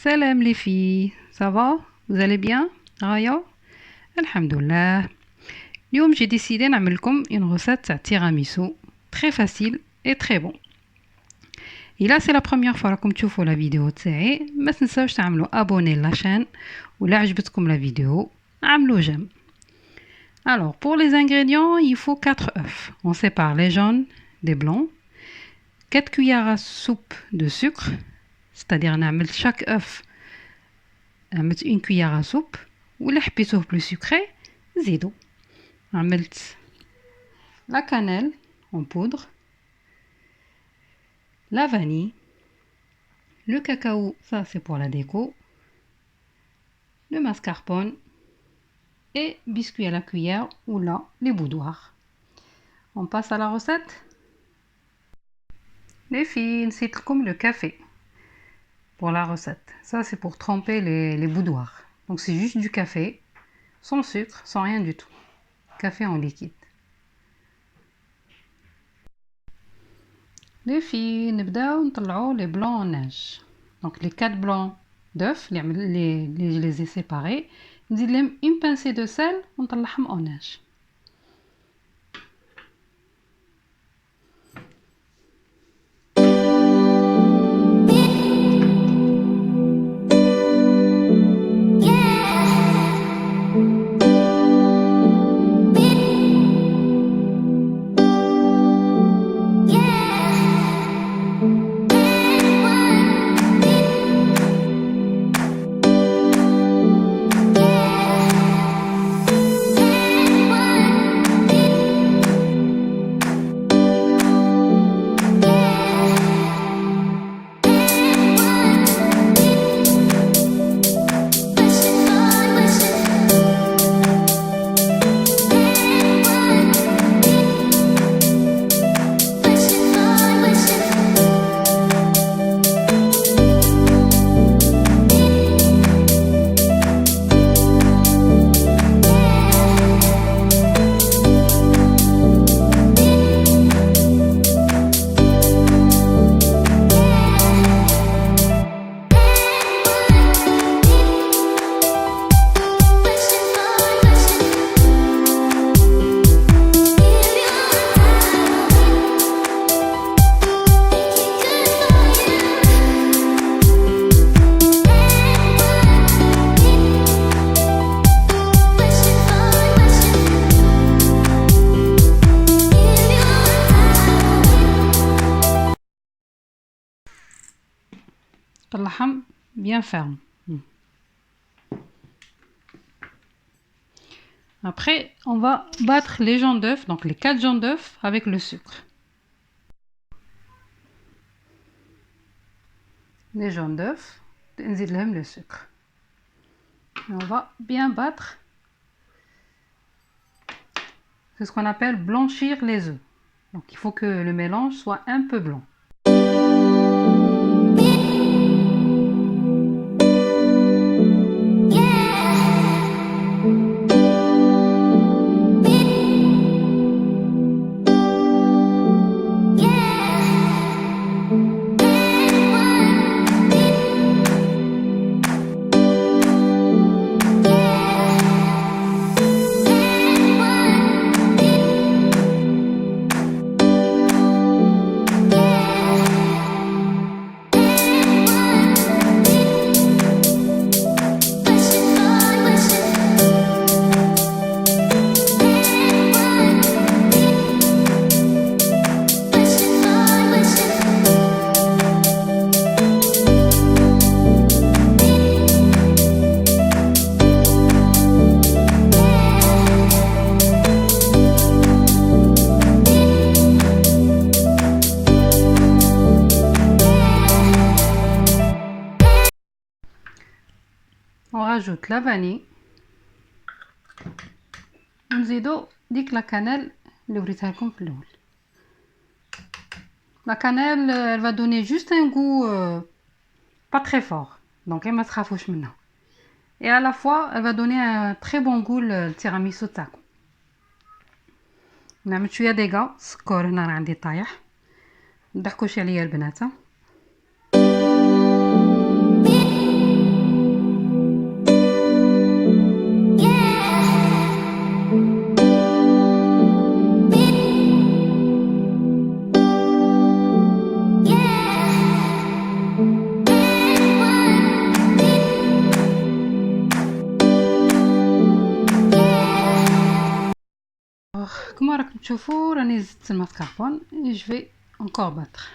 Salam les filles, ça va? Vous allez bien? Raya? Alhamdulillah. اليوم j'ai décidé نعمل لكم une recette تاع tiramisu très facile et très bon. Et là c'est la première fois راكم تشوفوا la vidéo تاعي ما تنساوش تعملوا abonner la chaîne ولا عجبتكم la vidéo عملوا j'aime. Alors pour les ingrédients il faut 4 œufs. On sépare les jaunes des blancs. 4 cuillères à soupe de sucre. C'est-à-dire نعمل chaque œuf عملت une cuillère à soupe ولا حبيتوه plus sucré زيدوا. عملت la cannelle en poudre, la vanille, le cacao, ça c'est pour la déco, le mascarpone et biscuits à la cuillère ou là les boudoirs. On passe à la recette. Les filles, نسيت لكم le café pour la recette. Ça c'est pour tremper les boudoirs. Donc c'est juste du café, sans sucre, sans rien du tout. Café en liquide. Les filles, نبداو نطلعوا les blancs en neige. Donc les 4 blancs d'œufs, je les ai séparés. نزيد لهم une pincée de sel ونطلعهم en neige. طلعهم bien ferme. Après, on va battre les jaunes d'œufs, donc les 4 jaunes d'œufs avec le sucre. Les jaunes d'œufs, نزيد لهم le sucre. Et on va bien battre. C'est ce qu'on appelle blanchir les œufs. Donc il faut que le mélange soit un peu blanc. On rajoute la vanille. نزيدو ديك la cannelle اللي وريتها لكم في الاول. La cannelle elle va donner juste un goût pas très fort. Donc ما تخافوش منها. Et à la fois elle va donner un très bon goût للتيراميسو تاعكم. نعمل شويه ديكا سكر هنا راه عندي طايح. مضحكوش عليا البنات. كما راكم تشوفوا راني زدت الماسكاربون et je vais encore battre.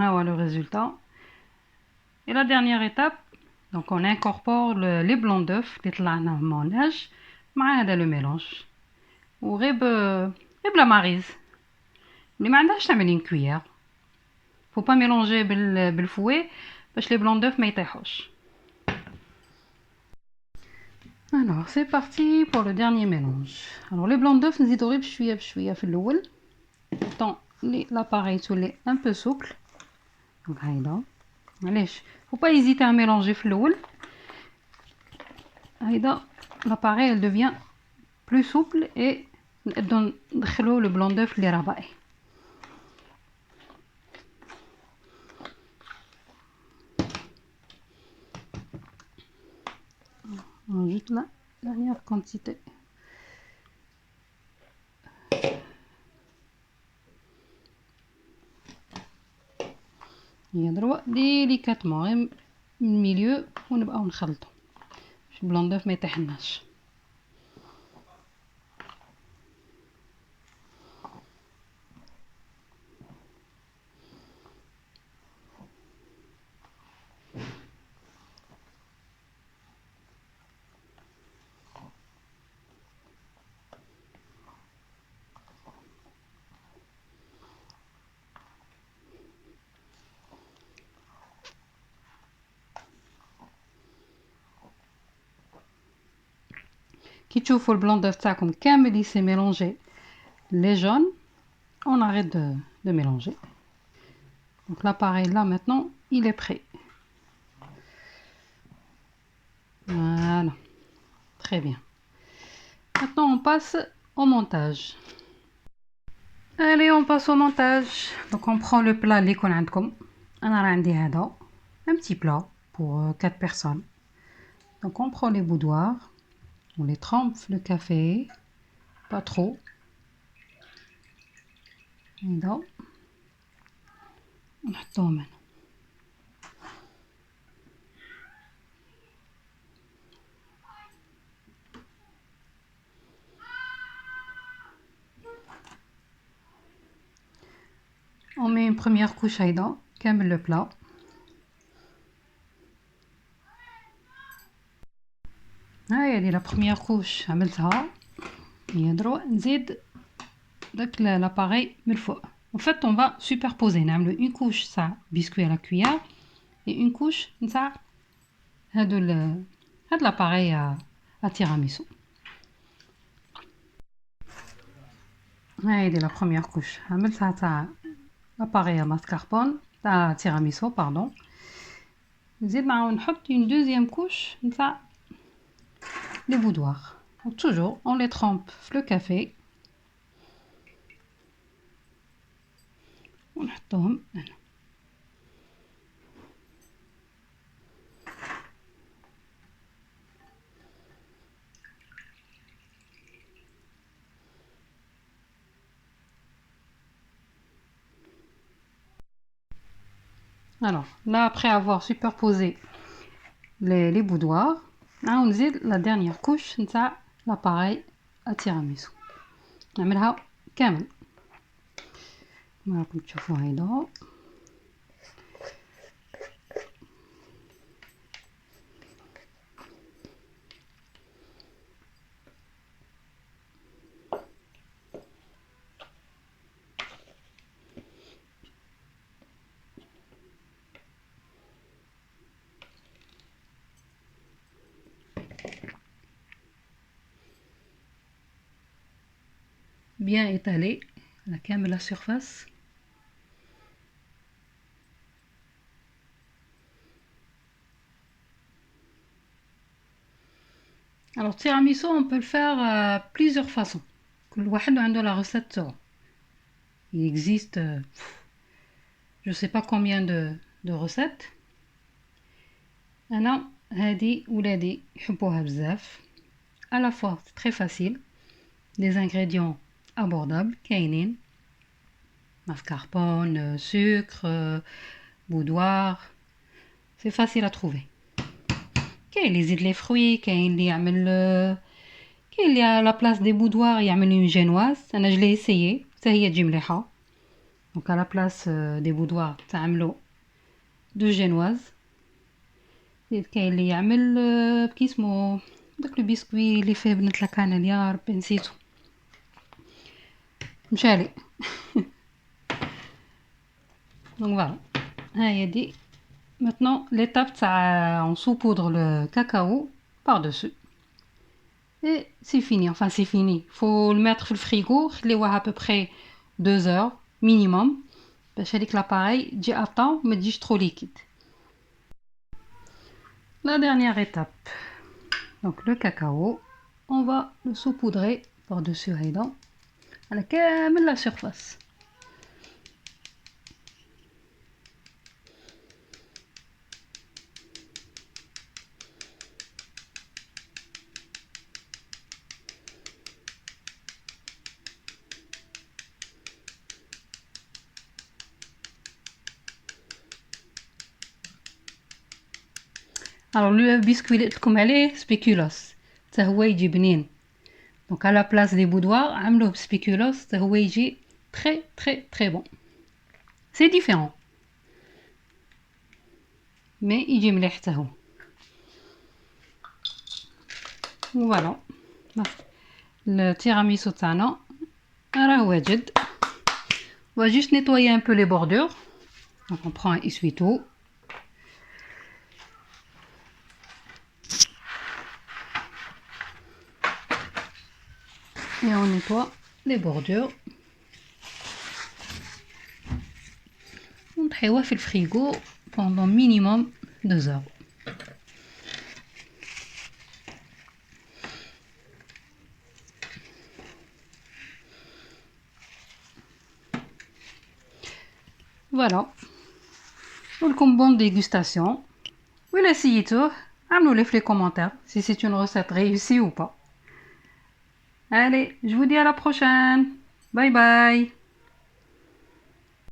Voilà le résultat. Et la dernière étape, donc on incorpore les blancs d'œufs اللي طلعنا من الموناج مع هذا le mélange. وغير لا ماريز اللي ما عندهاش تعمل une cuillère. Faut pas mélanger بالفouet باش les blancs d'œufs ما يطيحوش. Alors c'est parti pour le dernier mélange. Alors les blancs d'œufs نزيدو غير بشويه بشويه في الاول. Autant l'appareil تولي un peu souple. Donc هيدا معليش faut pas hésiter à mélanger في الاول. هيدا l'appareil elle devient plus souple et نقدروا ندخلوا le blanc d'œuf اللي راه باقي. On ajoute la dernière quantité. يضرب ديليكاتمون غير من الميليو ونبقاو نخلطو باش البلون دوف ما يطيحناش. كي تشوفوا البلون دوف تاعكم كامل يسي ميلونجي les jaunes, on arrête de mélanger. Donc l'appareil là maintenant il est prêt. Voilà, très bien. Maintenant on passe au montage. Allez, on passe au montage. Donc on prend le plat اللي يكون عندكم. انا راه عندي هذا un petit plat pour 4 personnes. Donc on prend les boudoirs. On les trempe le café, pas trop. هذا نحطوهم هنا. On met une première couche هيدا كامل le plat. هاي هذه لا première couche عملتها. يضرو نزيد داك l'appareil من الفوق. En fait, on va superposer. نعملو une couche تاع biscuit à la cuillère et une couche تاع هاد l'appareil à tiramisu. هاي la première couche عملتها تاع l'appareil à mascarpone تاع tiramisu pardon. نزيد معاهم نحط une deuxième couche تاع les boudoirs. Donc toujours on les trempe le café ونحطهم هنا. Alors là, après avoir superposé les boudoirs, on نزيد la dernière couche نتاع l'appareil à tiramisu. نعملها كامل. راكم تشوفوا هيدا. bien étalé على كامل la surface. Alors tiramisu on peut le faire plusieurs façons. كل واحد عنده la recette تاعو. Il existe je sais pas combien de recettes. أنا هذه ولادي يحبوها بزاف. À la fois c'est très facile. Des ingrédients abordables كاينين. Mascarpone, sucre, boudoir. C'est facile à trouver. كاين اللي يزيد لي فروي، كاين اللي يعمل كاين اللي على بلاص دي بودوار يعمل اون جينواز. انا جلي اسيي حتى هي تجي مليحه. دونك على بلاص دي بودوار تعملوا دو جينواز. كاين اللي يعمل كيسمو داك لو بيسكوي اللي فيه بنت لاكانيل يا ربي نسيتو مشالي. دونك فوالا هاهي دي. Maintenant, l'étape, on saupoudre le cacao par-dessus. Et c'est fini. Enfin, c'est fini. Il faut le mettre dans le frigo. Il faut à peu près 2 heures minimum. Parce que l'appareil dit à temps, mais dit trop liquide. La dernière étape. Donc, le cacao, on va le saupoudrer par-dessus à la surface. Alors le biscuit اللي قلت لكم عليه سبيكولوس حتى هو يجي بنين. دونك على بلاص دي بودوار عملوه بسبيكولوس حتى هو يجي très très très bon. C'est différent. Mais يجي مليح حتى هو. Voilà. التيراميسو تاعنا راه واجد. On va juste nettoyer un peu les bordures. Donc on prend un essuie-tout. Et on nettoie les bordures. On نحيوها في الفريغو pendant minimum 2 heures. Voilà. Welcome, bonne dégustation. Vous l'essayez tout. Amenez-le dans les commentaires si c'est une recette réussie ou pas. Allez, je vous dis à la prochaine. Bye bye.